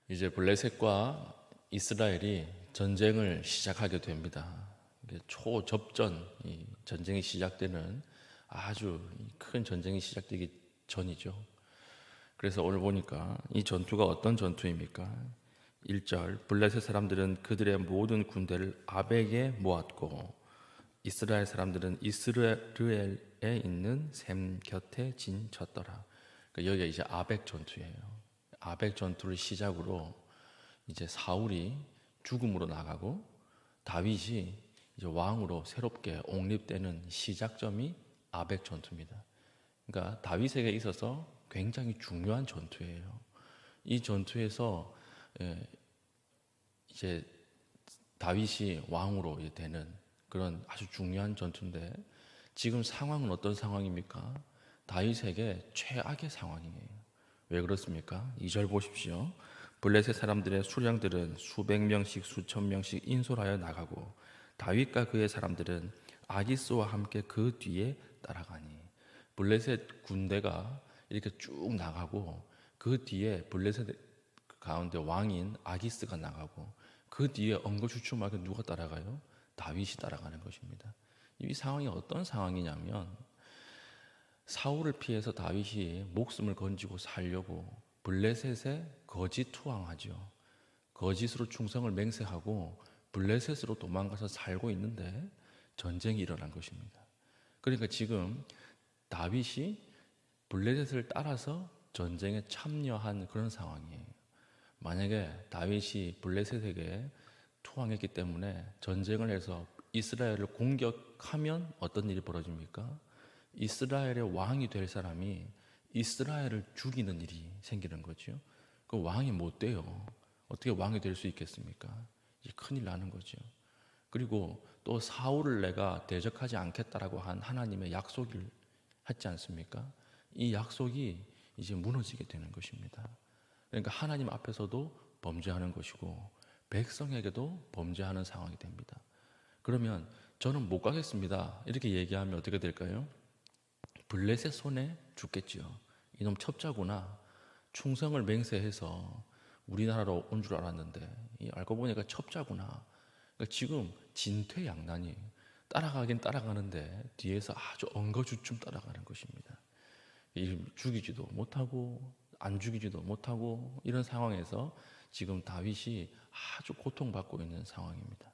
이제 블레셋과 이스라엘이 전쟁을 시작하게 됩니다. 이게 초접전, 이 전쟁이 시작되는 아주 큰 전쟁이 시작되기 전이죠. 그래서 오늘 보니까 이 전투가 어떤 전투입니까? 1절, 블레셋 사람들은 그들의 모든 군대를 아벡에 모았고 이스라엘 사람들은 이스라엘에 있는 샘 곁에 진쳤더라. 그러니까 여기가 이제 아벡 전투예요. 아벡 전투를 시작으로 이제 사울이 죽음으로 나가고 다윗이 이제 왕으로 새롭게 옹립되는 시작점이 아벡 전투입니다. 그러니까 다윗에게 있어서 굉장히 중요한 전투예요. 이 전투에서 이제 다윗이 왕으로 되는 그런 아주 중요한 전투인데 지금 상황은 어떤 상황입니까? 다윗에게 최악의 상황이에요. 왜 그렇습니까? 2절 보십시오. 블레셋 사람들의 수령들은 수백 명씩 수천 명씩 인솔하여 나가고 다윗과 그의 사람들은 아기스와 함께 그 뒤에 따라가니. 블레셋 군대가 이렇게 쭉 나가고 그 뒤에 블레셋 가운데 왕인 아기스가 나가고 그 뒤에 엉거주춤하게 누가 따라가요? 다윗이 따라가는 것입니다. 이 상황이 어떤 상황이냐면 사울을 피해서 다윗이 목숨을 건지고 살려고 블레셋에 거짓 투항하죠. 거짓으로 충성을 맹세하고 블레셋으로 도망가서 살고 있는데 전쟁이 일어난 것입니다. 그러니까 지금 다윗이 블레셋을 따라서 전쟁에 참여한 그런 상황이에요. 만약에 다윗이 블레셋에게 투항했기 때문에 전쟁을 해서 이스라엘을 공격하면 어떤 일이 벌어집니까? 이스라엘의 왕이 될 사람이 이스라엘을 죽이는 일이 생기는 거죠. 그 왕이 못 돼요. 어떻게 왕이 될 수 있겠습니까? 이제 큰일 나는 거죠. 그리고 또 사울을 내가 대적하지 않겠다라고 한 하나님의 약속을 했지 않습니까? 이 약속이 이제 무너지게 되는 것입니다. 그러니까 하나님 앞에서도 범죄하는 것이고 백성에게도 범죄하는 상황이 됩니다. 그러면 저는 못 가겠습니다. 이렇게 얘기하면 어떻게 될까요? 블레셋 손에 죽겠지요. 이놈 첩자구나. 충성을 맹세해서 우리나라로 온 줄 알았는데 알고 보니까 첩자구나. 그러니까 지금 진퇴양난이에요. 따라가긴 따라가는데 뒤에서 아주 엉거주춤 따라가는 것입니다. 죽이지도 못하고 안 죽이지도 못하고 이런 상황에서 지금 다윗이 아주 고통받고 있는 상황입니다.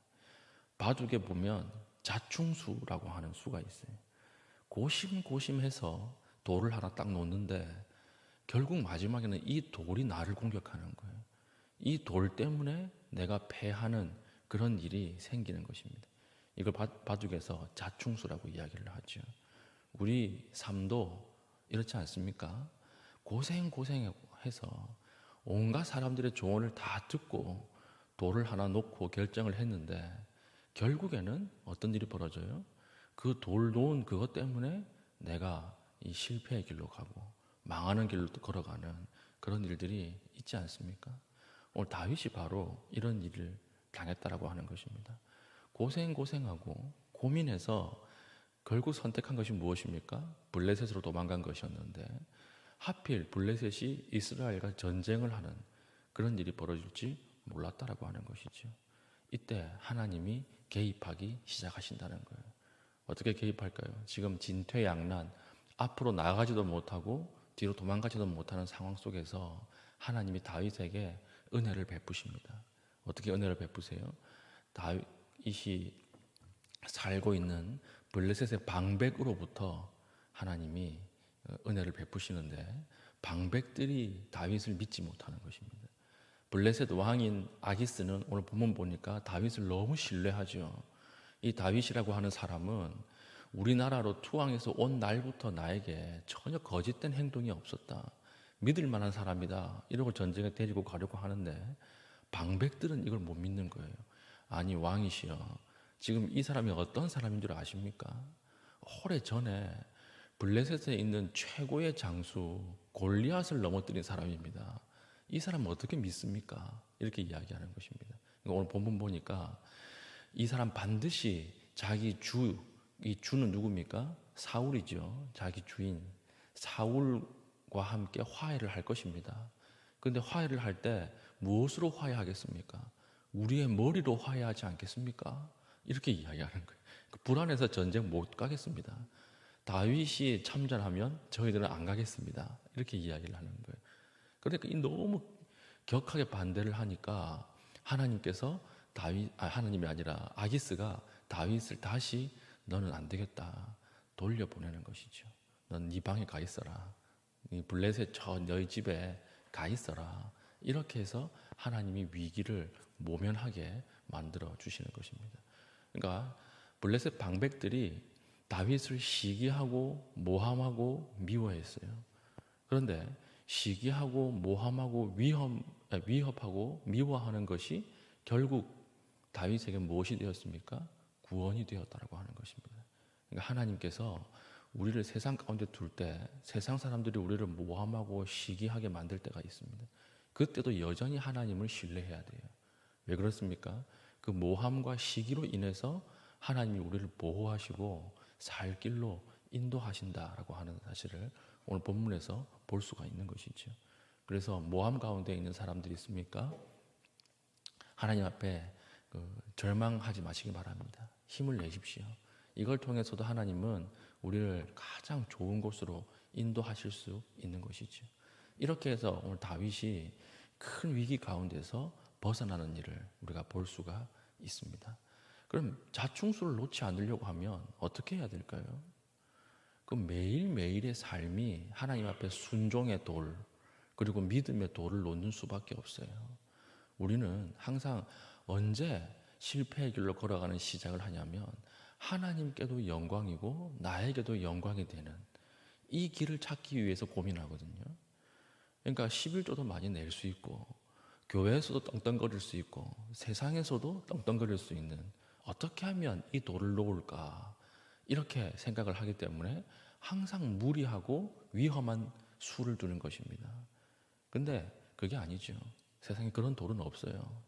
바둑에 보면 자충수라고 하는 수가 있어요. 고심고심해서 돌을 하나 딱 놓는데 결국 마지막에는 이 돌이 나를 공격하는 거예요. 이 돌 때문에 내가 패하는 그런 일이 생기는 것입니다. 이걸 바둑에서 자충수라고 이야기를 하죠. 우리 삶도 이렇지 않습니까? 고생해서 온갖 사람들의 조언을 다 듣고 돌을 하나 놓고 결정을 했는데 결국에는 어떤 일이 벌어져요? 그 돌 놓은 그것 때문에 내가 이 실패의 길로 가고 망하는 길로 걸어가는 그런 일들이 있지 않습니까? 오늘 다윗이 바로 이런 일을 당했다라고 하는 것입니다. 고생하고 고민해서 결국 선택한 것이 무엇입니까? 블레셋으로 도망간 것이었는데 하필 블레셋이 이스라엘과 전쟁을 하는 그런 일이 벌어질지 몰랐다라고 하는 것이죠. 이때 하나님이 개입하기 시작하신다는 거예요. 어떻게 개입할까요? 지금 진퇴양난, 앞으로 나아가지도 못하고 뒤로 도망가지도 못하는 상황 속에서 하나님이 다윗에게 은혜를 베푸십니다. 어떻게 은혜를 베푸세요? 다윗이 살고 있는 블레셋의 방백으로부터 하나님이 은혜를 베푸시는데 방백들이 다윗을 믿지 못하는 것입니다. 블레셋 왕인 아기스는 오늘 본문 보니까 다윗을 너무 신뢰하죠. 이 다윗이라고 하는 사람은 우리나라로 투항해서 온 날부터 나에게 전혀 거짓된 행동이 없었다. 믿을 만한 사람이다. 이러고 전쟁에 데리고 가려고 하는데 방백들은 이걸 못 믿는 거예요. 아니 왕이시여, 지금 이 사람이 어떤 사람인 줄 아십니까? 오래전에 블레셋에 있는 최고의 장수 골리앗을 넘어뜨린 사람입니다. 이 사람은 어떻게 믿습니까? 이렇게 이야기하는 것입니다. 그러니까 오늘 본문 보니까 이 사람 반드시 자기 이 주는 누굽니까? 사울이죠. 자기 주인 사울과 함께 화해를 할 것입니다. 그런데 화해를 할 때 무엇으로 화해하겠습니까? 우리의 머리로 화해하지 않겠습니까? 이렇게 이야기하는 거예요. 불안해서 전쟁 못 가겠습니다. 다윗이 참전하면 저희들은 안 가겠습니다. 이렇게 이야기를 하는 거예요. 그러니까 이 너무 격하게 반대를 하니까 하나님께서 하나님이 아니라 아기스가 다윗을 다시 너는 안 되겠다 돌려보내는 것이죠. 넌 네 방에 가 있어라. 이 블레셋 저 너희 집에 가 있어라. 이렇게 해서 하나님이 위기를 모면하게 만들어 주시는 것입니다. 그러니까 블레셋 방백들이 다윗을 시기하고 모함하고 미워했어요. 그런데 시기하고 모함하고 위협하고 미워하는 것이 결국 다윗에게 무엇이 되었습니까? 구원이 되었다라고 하는 것입니다. 그러니까 하나님께서 우리를 세상 가운데 둘 때 세상 사람들이 우리를 모함하고 시기하게 만들 때가 있습니다. 그때도 여전히 하나님을 신뢰해야 돼요. 왜 그렇습니까? 그 모함과 시기로 인해서 하나님이 우리를 보호하시고 살 길로 인도하신다라고 하는 사실을 오늘 본문에서 볼 수가 있는 것이죠. 그래서 모함 가운데 있는 사람들이 있습니까? 하나님 앞에 절망하지 마시기 바랍니다. 힘을 내십시오. 이걸 통해서도 하나님은 우리를 가장 좋은 곳으로 인도하실 수 있는 것이죠. 이렇게 해서 오늘 다윗이 큰 위기 가운데서 벗어나는 일을 우리가 볼 수가 있습니다. 그럼 자충수를 놓지 않으려고 하면 어떻게 해야 될까요? 그 매일매일의 삶이 하나님 앞에 순종의 돌, 그리고 믿음의 돌을 놓는 수밖에 없어요. 우리는 항상 언제 실패의 길로 걸어가는 시작을 하냐면 하나님께도 영광이고 나에게도 영광이 되는 이 길을 찾기 위해서 고민하거든요. 그러니까 11조도 많이 낼 수 있고 교회에서도 떵떵거릴 수 있고 세상에서도 떵떵거릴 수 있는 어떻게 하면 이 돌을 놓을까 이렇게 생각을 하기 때문에 항상 무리하고 위험한 수를 두는 것입니다. 근데 그게 아니죠. 세상에 그런 돌은 없어요.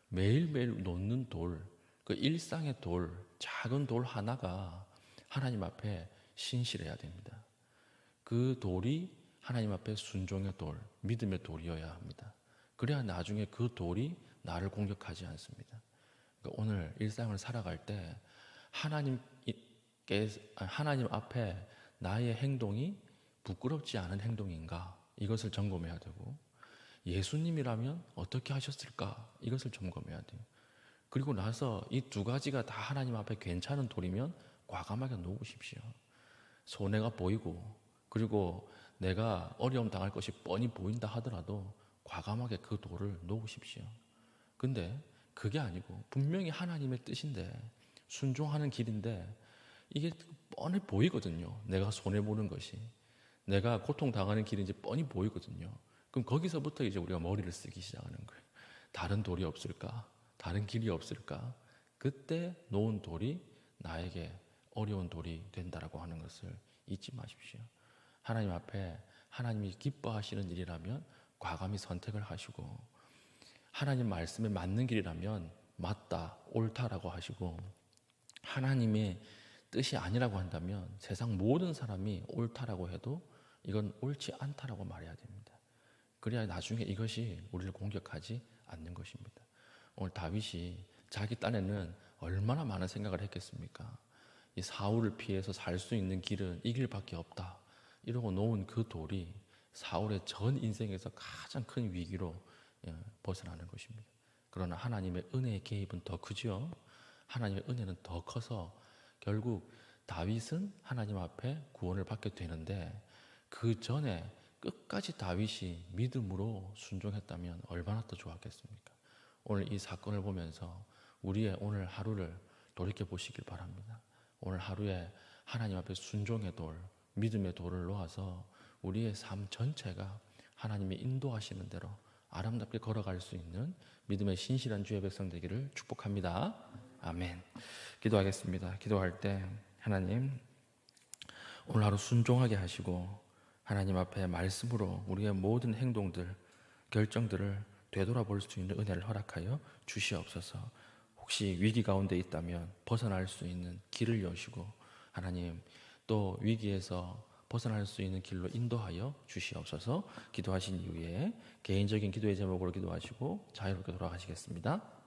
매일매일 놓는 돌, 그 일상의 돌, 작은 돌 하나가 하나님 앞에 신실해야 됩니다. 그 돌이 하나님 앞에 순종의 돌, 믿음의 돌이어야 합니다. 그래야 나중에 그 돌이 나를 공격하지 않습니다. 그러니까 오늘 일상을 살아갈 때 하나님 앞에 나의 행동이 부끄럽지 않은 행동인가 이것을 점검해야 되고 예수님이라면 어떻게 하셨을까 이것을 점검해야 돼요. 그리고 나서 이 두 가지가 다 하나님 앞에 괜찮은 돌이면 과감하게 놓으십시오. 손해가 보이고 그리고 내가 어려움 당할 것이 뻔히 보인다 하더라도 과감하게 그 돌을 놓으십시오. 근데 그게 아니고 분명히 하나님의 뜻인데 순종하는 길인데 이게 뻔히 보이거든요. 내가 손해보는 것이 내가 고통당하는 길인지 뻔히 보이거든요. 그럼 거기서부터 이제 우리가 머리를 쓰기 시작하는 거예요. 다른 돌이 없을까? 다른 길이 없을까? 그때 놓은 돌이 나에게 어려운 돌이 된다라고 하는 것을 잊지 마십시오. 하나님 앞에 하나님이 기뻐하시는 일이라면 과감히 선택을 하시고 하나님 말씀에 맞는 길이라면 맞다, 옳다라고 하시고 하나님의 뜻이 아니라고 한다면 세상 모든 사람이 옳다라고 해도 이건 옳지 않다라고 말해야 됩니다. 그래야 나중에 이것이 우리를 공격하지 않는 것입니다. 오늘 다윗이 자기 딴에는 얼마나 많은 생각을 했겠습니까? 이 사울을 피해서 살 수 있는 길은 이 길밖에 없다. 이러고 놓은 그 돌이 사울의 전 인생에서 가장 큰 위기로 벗어나는 것입니다. 그러나 하나님의 은혜의 개입은 더 크죠. 하나님의 은혜는 더 커서 결국 다윗은 하나님 앞에 구원을 받게 되는데 그 전에 끝까지 다윗이 믿음으로 순종했다면 얼마나 더 좋았겠습니까? 오늘 이 사건을 보면서 우리의 오늘 하루를 돌이켜 보시길 바랍니다. 오늘 하루에 하나님 앞에 순종의 돌, 믿음의 돌을 놓아서 우리의 삶 전체가 하나님이 인도하시는 대로 아름답게 걸어갈 수 있는 믿음의 신실한 주의 백성 되기를 축복합니다. 아멘. 기도하겠습니다. 기도할 때 하나님 오늘 하루 순종하게 하시고 하나님 앞에 말씀으로 우리의 모든 행동들, 결정들을 되돌아볼 수 있는 은혜를 허락하여 주시옵소서. 혹시 위기 가운데 있다면 벗어날 수 있는 길을 여시고 하나님 또 위기에서 벗어날 수 있는 길로 인도하여 주시옵소서. 기도하신 이후에 개인적인 기도의 제목으로 기도하시고 자유롭게 돌아가시겠습니다.